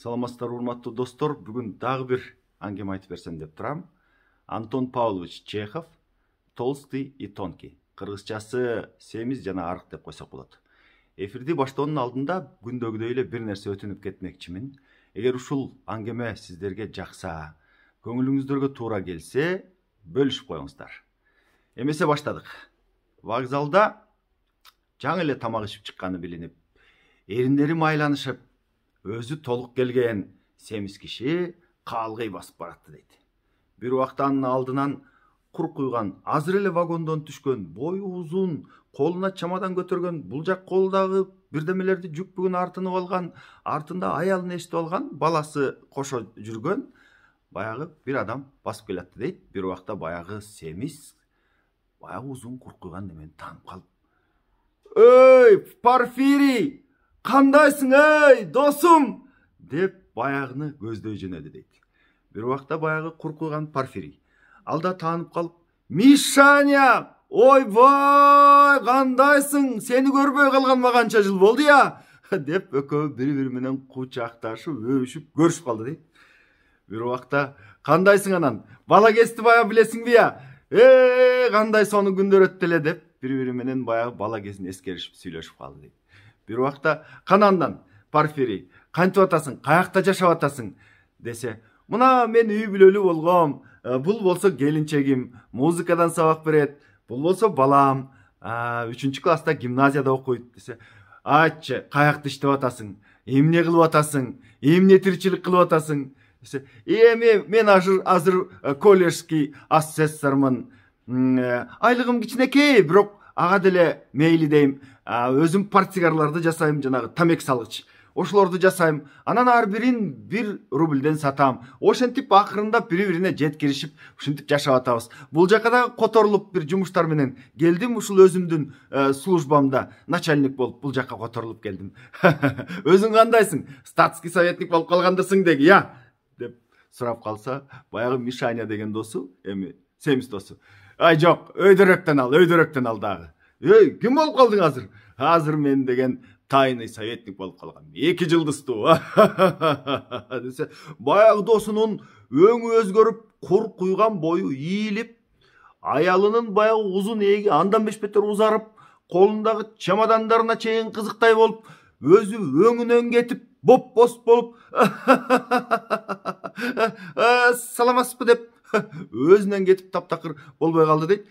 Саламатсыздар урматтуу достор, бүгүн дагы бир аңгеме айтып берсем деп турам. Антон Павлович Чехов, Толстый и Тонкий. Кыргызчасы семиз жана арык деп койсок болот. Эфирди баштоонун алдында күндөгүдөй эле бир нерсе өтүнүп кетмекчимин. Эгер ушул аңгеме сиздерге жакса, көңүлүңүздөргө туура келсе, бөлүшүп коюңуздар. Эмесе баштадык. Вокзалда жаңы эле тамак ичип чыкканы билинип, эриндери майланышып, өзү толук келген семиз киши каалгый басып баратты дейт. Бир убакта анын алдынан кур куйган, азыр эле вагондон түшкөн, бою узун, колуна чамадан көтөргөн, бул жак колдагы бирдемелерди жүк бүгүн артынып алган, артында аялын эстип алган, баласы кошо жүргөн баягы бир адам басып келатты дейт. Бир убакта баягы семиз, баягы узун кур куйган немени таанып калып: "Эй, Порфирий! Кандайсың, эй, досум?" деп баягыны көздөй жөнөдү дейт. Бир убакта баягы кур куйган Порфирий ал да таанып калып: "Мишаня! Ойбой, кандайсың? Сени көрбөй калганыма канча жыл болду я?" деп экөө бири-бири менен кучакташып, өбүшүп, көрүшүп калды дейт. Бир убакта: "Кандайсың анан? Бала кезди баягы билесиңби я? Кандай сонун күндөр өттү эле" деп бири-бири менен баягы бала кезин эскеришип сүйлөшүп калды дейт. Бир убакта: "Канандан, Порфирий, кантип атасың? Каякта жашап атасың?" десе: "Мына мен үй бүлөлүү болгом. Бул болсо келинчегим, музыкадан сабак берет. Бул болсо балам, 3 класста гимназияда окуйт" десе: "Айтчы, каякта иштеп атасың? Эмне кылып атасың? Эмне тиричилик кылып атасың?" десе: мен азыр колледжский асессормун. Айлыгым кичинекей, бирок ага деле мейли дейм. Өзүм портсигарларды жасайм, жанагы тамек салгыч. Ошолорду жасайм. Анан ар бирин 1 рубльден сатам. Ошентип акырында бири-бирине жеткиришип, ушинтип жашап атабыз. Бул жака дагы которулуп бир жумуштар менен келдим. Ушул өзүмдүн службамда начальник болуп бул жака которулуп келдим. Өзүң кандайсың? Статский советник болуп калгандырсың деги, я?" деп сурап калса, баягы Мишаня деген досу, эми семиз досу: "Ай жок, өйдөрөктөн ал дагы. Ким болуп калдың азыр?" "Азыр мен деген тайный советник болуп калгам. 2 жылдыстуу" десе, баягы досунун өңү өзгөрүп, кур куйган бою ийилип, аялынын баягы узун эги андан бешбетер узарып, колундагы чемодандарына чейин кызыктай болуп, өзү өңүнөн кетип, боп-боз болуп: "Саламатсызбы" деп өзүнөн кетип таптакыр болбой калды дейт.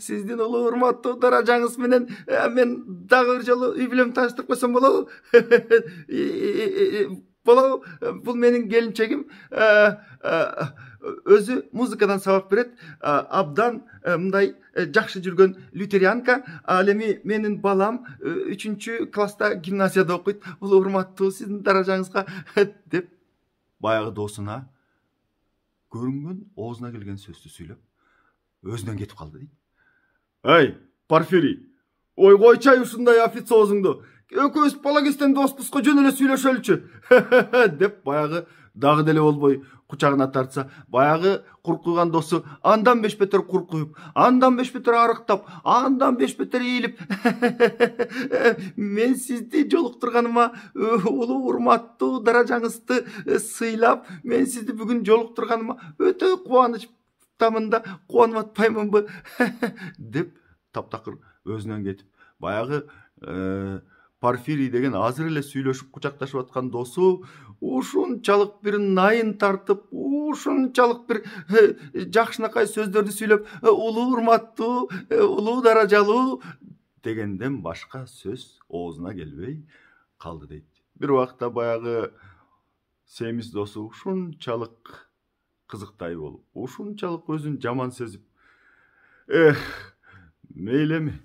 Сиздин улуу урматтуу даражаңыз менен мен дагы бир жолу үй бүлөмдү тааныштырып койсом болобу? Болобу? Бул менин келинчегим. Өзү музыкадан сабак берет. Абдан мындай жакшы жүргөн лютерянка. Ал эми менин балам 3 класста гимназияда окуйт. Улуу урматтуу сиздин даражаңызга" деп баягы досуна көрүнгөн, оозуна келген сөздү сүйлөп, өзүнөн кетип калды дейт. "Эй, Порфирий, ой койчай ушундай официозуңду. Экөөбүз бала кезден доспузго жөн эле сүйлөшөлүчү" деп баягы дагы деле болбой кучагына тартса, баягы кур куйган досу андан бешбетер кур куюп, андан бешбетер арыктап, андан бешбетер ийилип: "Мен сизди жолуктурганыма улуу урматтуу даражаңызды сыйлап, мен сизди бүгүн жолуктурганыма өтө кубанычтамын да, кубанып атпаймынбы" деп таптакыр өзүнөн кетип, баягы Порфирий деген азыр эле сүйлөшүп кучакташып аткан досу ушунчалык бир найын тартып, ушунчалык бир жакшынакай сөздөрдү сүйлөп, "Улуу урматтуу, улуу даражалуу" дегенден башка сөз оозуна келбей калды дейт. Бир убакта баягы семиз досу ушунчалык кызыктай болуп, ушунчалык өзүн жаман сезип: "Мейли эми,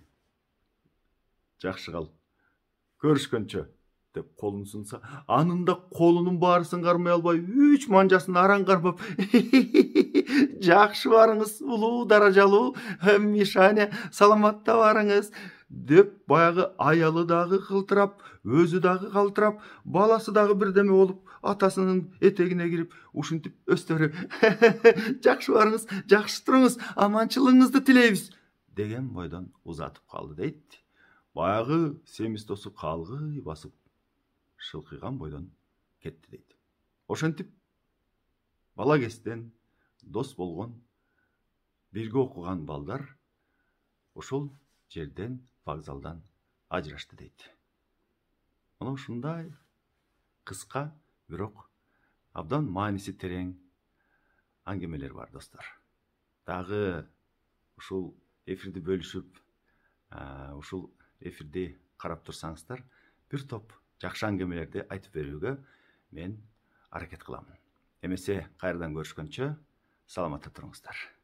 жакшы кал, көрүшкөнчө" деп колун сунса, анын да колунун баарысын кармай албай, 3 манжасын араң кармап: "Жакшы барыңыз, улуу даражалуу Мишаня, саламатта барыңыз" деп баягы аялы дагы кылтырап, өзү дагы калтырап, баласы дагы бирдеме болуп, атасынын этегине кирип, ушинтип өстөрү: "Жакшы барыңыз, жакшы туруңуз, аманчылыгыңызды тилейбиз" деген бойдон узатып калды дейт. Баягы семиз досу каалгый басып, шылкыйган бойдон кетти дейт. Ошентип бала кезден дос болгон, бирге окуган балдар ошол жерден, вокзалдан ажырашты дейт. Мына ушундай кыска, бирок абдан мааниси терең аңгемелер бар, достор. Дагы ушул эфирди бөлүшүп, ушул эфирди карап турсаңыздар, бир топ жакшы аңгемелерди айтып берүүгө мен аракет кыламын. Эмесе кайрадан көрүшкөнчө саламатта туруңуздар.